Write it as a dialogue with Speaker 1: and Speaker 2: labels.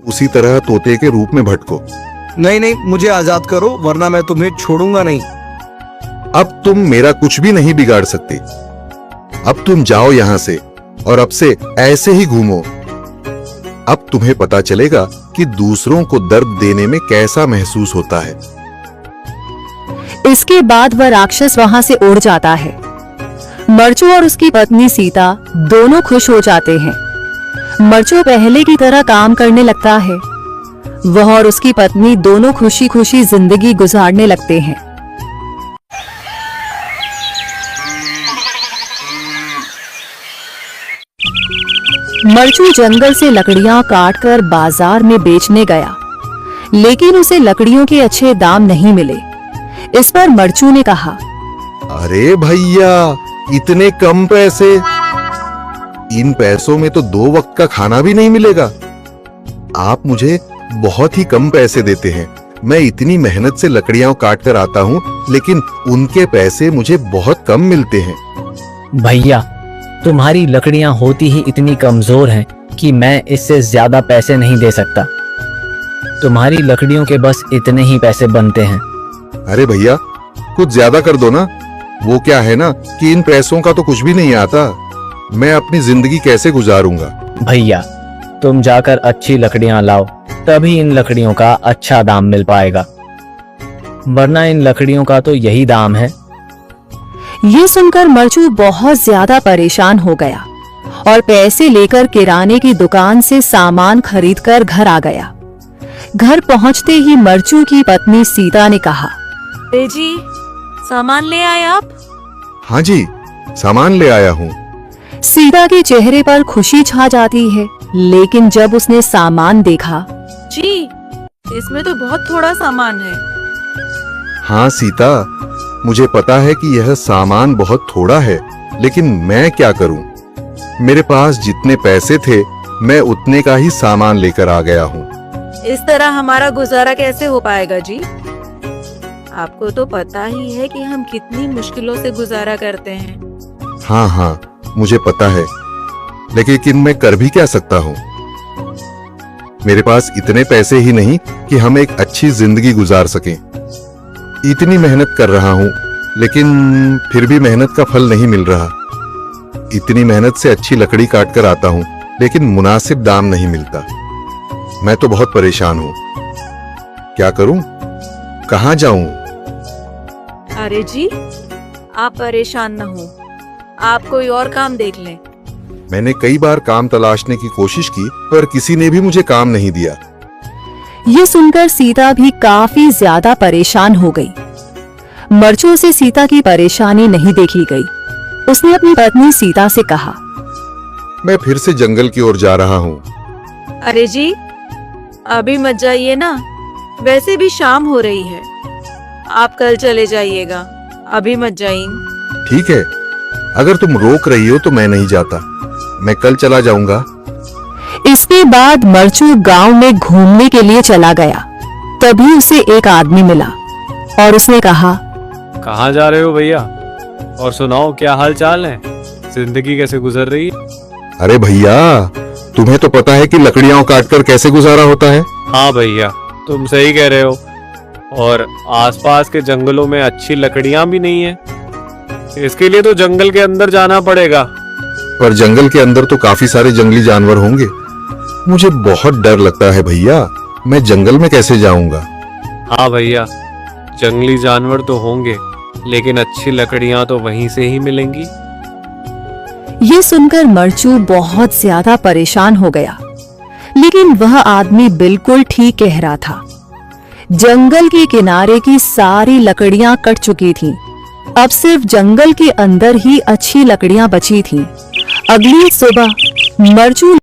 Speaker 1: उसी तरह तोते के रूप में भटको।
Speaker 2: नहीं नहीं, मुझे आजाद करो वरना मैं तुम्हें छोड़ूंगा नहीं।
Speaker 1: अब तुम मेरा कुछ भी नहीं बिगाड़ सकते। अब तुम जाओ यहां से और अब से ऐसे ही घूमो। अब तुम्हें पता चलेगा कि दूसरों को दर्द देने में कैसा महसूस होता है।
Speaker 3: इसके बाद वह राक्षस वहां से उड़ जाता है। मरचू और उसकी पत्नी सीता दोनों खुश हो जाते हैं। मरचू पहले की तरह काम करने लगता है। वह और उसकी पत्नी दोनों खुशी खुशी जिंदगी गुजारने लगते हैं। मरचू जंगल से लकड़ियां काटकर बाजार में बेचने गया, लेकिन उसे लकड़ियों के अच्छे दाम नहीं मिले। इस पर मरचू ने कहा,
Speaker 1: अरे भैया, इतने कम पैसे? इन पैसों में तो 2 वक्त का खाना भी नहीं मिलेगा। आप मुझे बहुत ही कम पैसे देते हैं। मैं इतनी मेहनत से लकड़ियां काट कर आता हूँ, लेकिन उनके पैसे मुझे बहुत कम मिलते हैं।
Speaker 4: भैया, तुम्हारी लकड़ियां होती ही इतनी कमजोर हैं कि मैं इससे ज्यादा पैसे नहीं दे सकता। तुम्हारी लकड़ियों के बस इतने ही पैसे बनते हैं।
Speaker 1: अरे भैया, कुछ ज्यादा कर दो ना। वो क्या है ना कि इन पैसों का तो कुछ भी नहीं आता। मैं अपनी जिंदगी कैसे गुजारूंगा?
Speaker 4: भैया, तुम जाकर अच्छी लकड़ियां लाओ, तभी इन लकड़ियों का अच्छा दाम मिल पाएगा, वरना इन लकड़ियों का तो यही दाम है।
Speaker 3: ये सुनकर मरचू बहुत ज्यादा परेशान हो गया और पैसे लेकर किराने की दुकान से सामान खरीदकर घर आ गया। घर पहुंचते ही मरचू की पत्नी सीता ने कहा,
Speaker 5: अरे जी, सामान ले आए आप?
Speaker 1: हाँ जी, सामान ले आया हूँ।
Speaker 3: सीता के चेहरे पर खुशी छा जाती है, लेकिन जब उसने सामान देखा,
Speaker 5: जी, इसमें तो बहुत थोड़ा सामान है।
Speaker 1: हाँ सीता, मुझे पता है कि यह सामान बहुत थोड़ा है, लेकिन मैं क्या करूं? मेरे पास जितने पैसे थे, मैं उतने का ही सामान लेकर आ गया हूँ।
Speaker 5: इस तरह हमारा गुजारा कैसे हो पाएगा जी? आपको तो पता ही है कि हम कितनी मुश्किलों से गुजारा करते हैं।
Speaker 1: हाँ हाँ, मुझे पता है, लेकिन मैं कर भी क्या सकता हूँ? मेरे पास इतने पैसे ही नहीं कि हम एक अच्छी जिंदगी गुजार सकें। इतनी मेहनत कर रहा हूँ, लेकिन फिर भी मेहनत का फल नहीं मिल रहा। इतनी मेहनत से अच्छी लकड़ी काट कर आता हूँ, लेकिन मुनासिब दाम नहीं मिलता। मैं तो बहुत परेशान हूँ। क्या करूं? कहाँ जाऊं?
Speaker 5: अरे जी, आप परेशान न हो, आप कोई और काम देख लें।
Speaker 1: मैंने कई बार काम तलाशने की कोशिश की, पर किसी ने भी मुझे काम नहीं दिया।
Speaker 3: ये सुनकर सीता भी काफी ज्यादा परेशान हो गई। मरचू से सीता की परेशानी नहीं देखी गई। उसने अपनी पत्नी सीता से कहा,
Speaker 1: मैं फिर से जंगल की ओर जा रहा हूँ।
Speaker 5: अरे जी, अभी मत जाइए ना, वैसे भी शाम हो रही है। आप कल चले जाइएगा, अभी मत जाइए।
Speaker 1: ठीक है, अगर तुम रोक रही हो तो मैं नहीं जाता। मैं कल चला जाऊंगा।
Speaker 3: इसके बाद मरचू गांव में घूमने के लिए चला गया। तभी उसे एक आदमी मिला और उसने कहा,
Speaker 6: कहाँ जा रहे हो भैया? और सुनाओ, क्या हाल चाल है? जिंदगी कैसे गुजर रही है?
Speaker 1: अरे भैया, तुम्हें तो पता है कि लकड़ियां काटकर कैसे गुजारा होता है।
Speaker 6: हाँ भैया, तुम सही कह रहे हो। और आसपास के जंगलों में अच्छी लकड़ियां भी नहीं है। इसके लिए तो जंगल के अंदर जाना पड़ेगा।
Speaker 1: पर जंगल के अंदर तो काफी सारे जंगली जानवर होंगे। मुझे बहुत डर लगता है भैया। मैं जंगल में कैसे जाऊंगा?
Speaker 6: हाँ भैया, जंगली जानवर तो होंगे, लेकिन अच्छी लकड़ियां तो वहीं से ही मिलेंगी।
Speaker 3: ये सुनकर मरचू बहुत ज्यादा परेशान हो गया, लेकिन वह आदमी बिल्कुल ठीक कह रहा था। जंगल के किनारे की सारी लकड़ियां कट चुकी थीं। अब सिर्फ जंगल के अंदर ही अच्छी लकड़ियां बची थीं। अगली सुबह मरचू